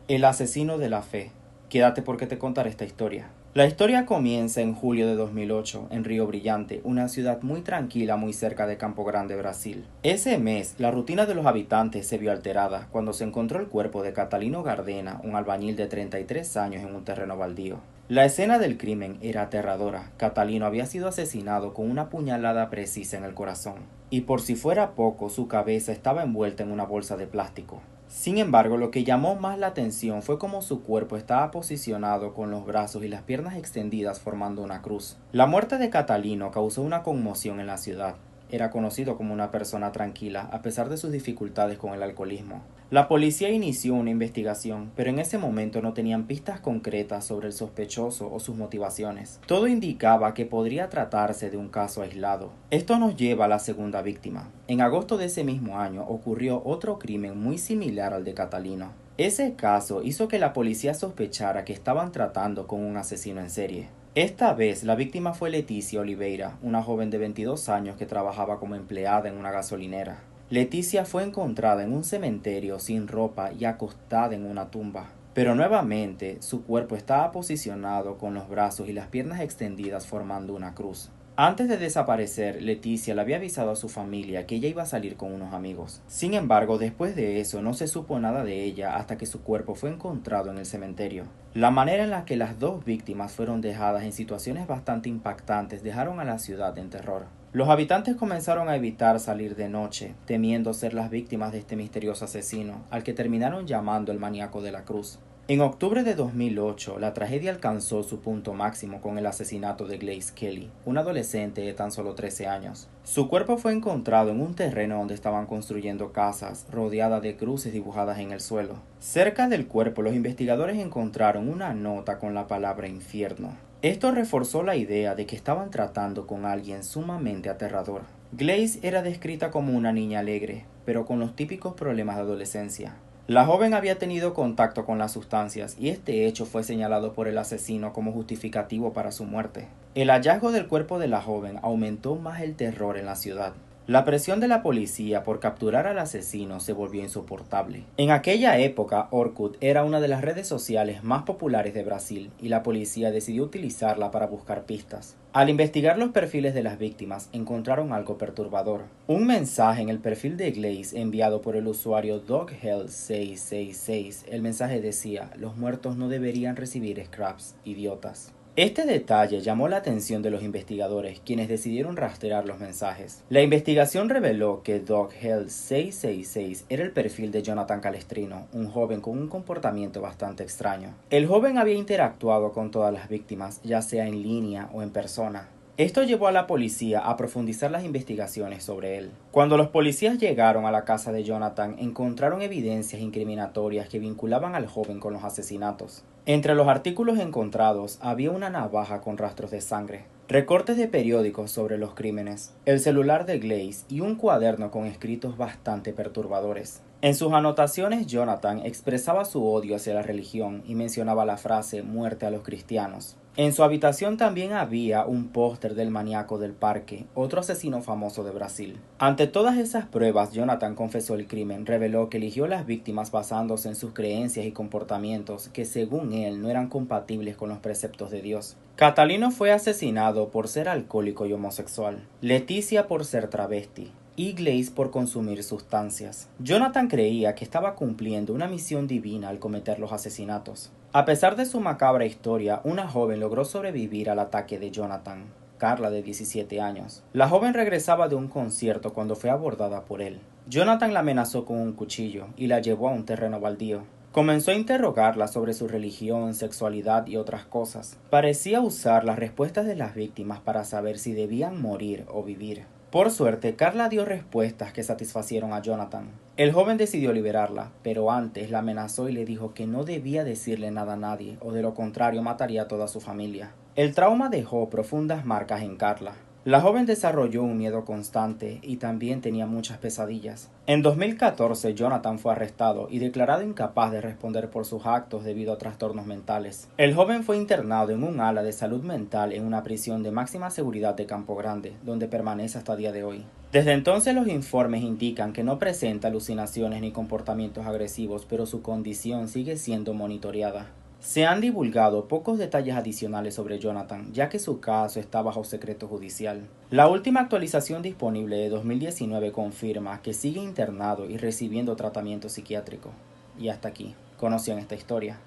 El asesino de la fe. Quédate porque te contaré esta historia. La historia comienza en julio de 2008 en Río Brilhante, una ciudad muy tranquila muy cerca de Campo Grande, Brasil. Ese mes, la rutina de los habitantes se vio alterada cuando se encontró el cuerpo de Catalino Gardena, un albañil de 33 años en un terreno baldío. La escena del crimen era aterradora. Catalino había sido asesinado con una puñalada precisa en el corazón, y por si fuera poco, su cabeza estaba envuelta en una bolsa de plástico. Sin embargo, lo que llamó más la atención fue cómo su cuerpo estaba posicionado con los brazos y las piernas extendidas formando una cruz. La muerte de Catalino causó una conmoción en la ciudad. Era conocido como una persona tranquila, a pesar de sus dificultades con el alcoholismo. La policía inició una investigación, pero en ese momento no tenían pistas concretas sobre el sospechoso o sus motivaciones. Todo indicaba que podría tratarse de un caso aislado. Esto nos lleva a la segunda víctima. En agosto de ese mismo año ocurrió otro crimen muy similar al de Catalino. Ese caso hizo que la policía sospechara que estaban tratando con un asesino en serie. Esta vez la víctima fue Leticia Oliveira, una joven de 22 años que trabajaba como empleada en una gasolinera. Leticia fue encontrada en un cementerio sin ropa y acostada en una tumba. Pero nuevamente su cuerpo estaba posicionado con los brazos y las piernas extendidas formando una cruz. Antes de desaparecer, Leticia le había avisado a su familia que ella iba a salir con unos amigos. Sin embargo, después de eso no se supo nada de ella hasta que su cuerpo fue encontrado en el cementerio. La manera en la que las dos víctimas fueron dejadas en situaciones bastante impactantes dejaron a la ciudad en terror. Los habitantes comenzaron a evitar salir de noche, temiendo ser las víctimas de este misterioso asesino, al que terminaron llamando el maníaco de la cruz. En octubre de 2008, la tragedia alcanzó su punto máximo con el asesinato de Grace Kelly, una adolescente de tan solo 13 años. Su cuerpo fue encontrado en un terreno donde estaban construyendo casas, rodeada de cruces dibujadas en el suelo. Cerca del cuerpo, los investigadores encontraron una nota con la palabra infierno. Esto reforzó la idea de que estaban tratando con alguien sumamente aterrador. Grace era descrita como una niña alegre, pero con los típicos problemas de adolescencia. La joven había tenido contacto con las sustancias y este hecho fue señalado por el asesino como justificativo para su muerte. El hallazgo del cuerpo de la joven aumentó más el terror en la ciudad. La presión de la policía por capturar al asesino se volvió insoportable. En aquella época, Orkut era una de las redes sociales más populares de Brasil y la policía decidió utilizarla para buscar pistas. Al investigar los perfiles de las víctimas, encontraron algo perturbador. Un mensaje en el perfil de Grace enviado por el usuario DogHell666. El mensaje decía: "Los muertos no deberían recibir scraps, idiotas". Este detalle llamó la atención de los investigadores, quienes decidieron rastrear los mensajes. La investigación reveló que DogHell666 era el perfil de Jonathan Calestrino, un joven con un comportamiento bastante extraño. El joven había interactuado con todas las víctimas, ya sea en línea o en persona. Esto llevó a la policía a profundizar las investigaciones sobre él. Cuando los policías llegaron a la casa de Jonathan, encontraron evidencias incriminatorias que vinculaban al joven con los asesinatos. Entre los artículos encontrados había una navaja con rastros de sangre, recortes de periódicos sobre los crímenes, el celular de Grace y un cuaderno con escritos bastante perturbadores. En sus anotaciones, Jonathan expresaba su odio hacia la religión y mencionaba la frase "muerte a los cristianos". En su habitación también había un póster del maníaco del parque, otro asesino famoso de Brasil. Ante todas esas pruebas, Jonathan confesó el crimen, reveló que eligió las víctimas basándose en sus creencias y comportamientos que según él no eran compatibles con los preceptos de Dios. Catalino fue asesinado por ser alcohólico y homosexual, Leticia por ser travesti y Grace por consumir sustancias. Jonathan creía que estaba cumpliendo una misión divina al cometer los asesinatos. A pesar de su macabra historia, una joven logró sobrevivir al ataque de Jonathan, Carla, de 17 años. La joven regresaba de un concierto cuando fue abordada por él. Jonathan la amenazó con un cuchillo y la llevó a un terreno baldío. Comenzó a interrogarla sobre su religión, sexualidad y otras cosas. Parecía usar las respuestas de las víctimas para saber si debían morir o vivir. Por suerte, Carla dio respuestas que satisfacieron a Jonathan. El joven decidió liberarla, pero antes la amenazó y le dijo que no debía decirle nada a nadie, o de lo contrario mataría a toda su familia. El trauma dejó profundas marcas en Carla. La joven desarrolló un miedo constante y también tenía muchas pesadillas. En 2014, Jonathan fue arrestado y declarado incapaz de responder por sus actos debido a trastornos mentales. El joven fue internado en un ala de salud mental en una prisión de máxima seguridad de Campo Grande, donde permanece hasta el día de hoy. Desde entonces los informes indican que no presenta alucinaciones ni comportamientos agresivos, pero su condición sigue siendo monitoreada. Se han divulgado pocos detalles adicionales sobre Jonathan, ya que su caso está bajo secreto judicial. La última actualización disponible de 2019 confirma que sigue internado y recibiendo tratamiento psiquiátrico. Y hasta aquí, conocían esta historia.